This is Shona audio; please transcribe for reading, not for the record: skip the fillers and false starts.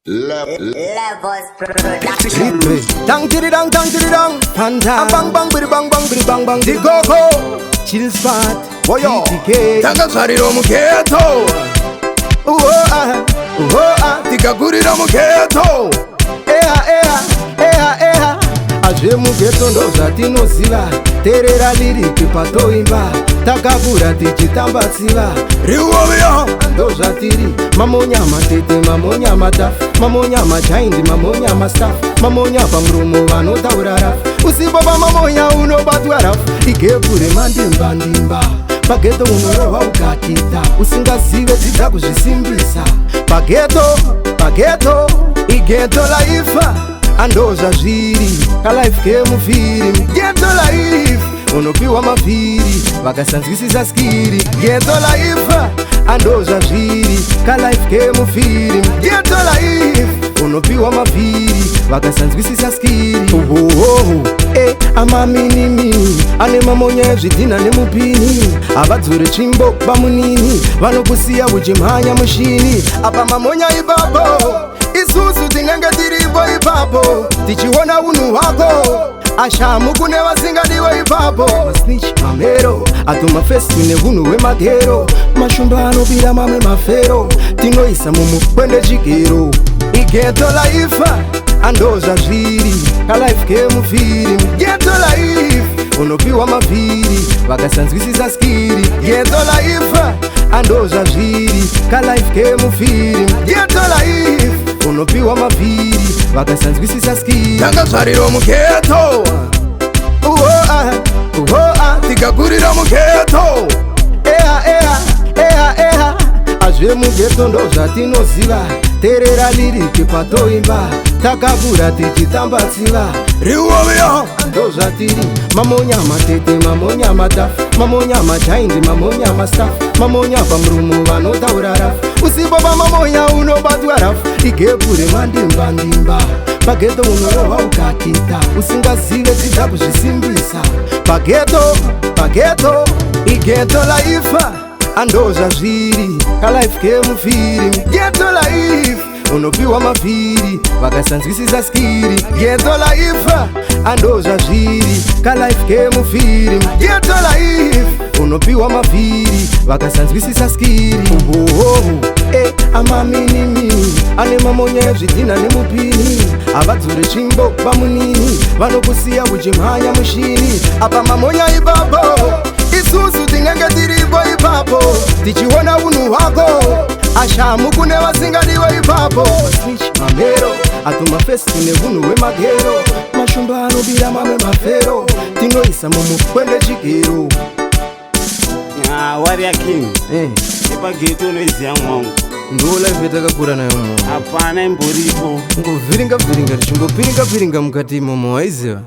Levels Production. Dang diddy dang Panda bang bang bidi bang bang bidi bang bang di gogo chill spot boyo tanga zariro muketo tikagurira muketo azve muketo ndo zvatinoziva terera liriki patoimba takakura tichitambatsiva riuoviyo ndo zvatiri mamonya matete mamonya matafu mamonya machaindi mamonya mastafu mamonya pamuromo vanotaura rafu usipo pamamonya unobatwa rafu igepure mandimba pageto unorohwa ukatita usingazive dzidza kuzvisimbisa pageto igeto laifa andozva zviri kalife kemufiri geto laife unopiwa mavhiri vakasanzwisisa skiri geto laifa andozva zviri kalife kemufiri geto laife unopiwa mavhiri vakasanzwisisa skiri amaminimini ane mamonya ezvidhina nemupini havadzure tsvimbo pamunini vanokusiya uchimhanya mushini apa mamonya ipapo isusu tinenge tiripo ipapo tichiona unhu hwako ashamu kune vasingadiwe ipapo masnich mamero atomafestu neunhu hwemagero mashumba anobira mamwe mafero tinoisa mumukwende chigero igeto laifa andozva zviri kalife kemufiri geto laife unopiwa mavhiri vakasanzwisisa skiri geto laifa andozva zviri kalife kemufiri geto laife unopiwa mavhiri vakasanzwisisa skiri tanga zvariro muketo tikagurira muketo azve mugeto ndo zvatinoziva terera liriki patoimba takakura tichitambatsiva riuoviyo ndo zvatiri mamonya matete mamonya matafu mamonya machaindi mamonya mastafu mamonya pamuromo vanotaura rafu usipo pamamonya unobatwa rafu igepure mandimba pageto unorohwa ukatita usingazive dzidza kuzvisimbisa pageto igeto laifa andozva zviri kalife kemufiri geto laife unopiwa mavhiri vakasanzwisisa skiri geto laifa andozva zviri kalife kemufiri geto laife unopiwa mavhiri vakasanzwisisa skiri amaminimini ane mamonya ezvidhina nemupini havadzure tsvimbo pamunini vanokusiya uchimhanya mushini apa mamonya ipapo isusu tinenge tiripo ipapo tichiona unhu hwako ashamu kune vasingadiwe ipapo masnich mamero atomafestu neunhu hwemagero mashumba anobira mamwe mafero tinoisa mumukwende chigero warrior king epageto unoiziva mwangu ndolaife takakura nayo mo hapana imboripo ngovhiringa tichingopfiringa mukati imomo waiziva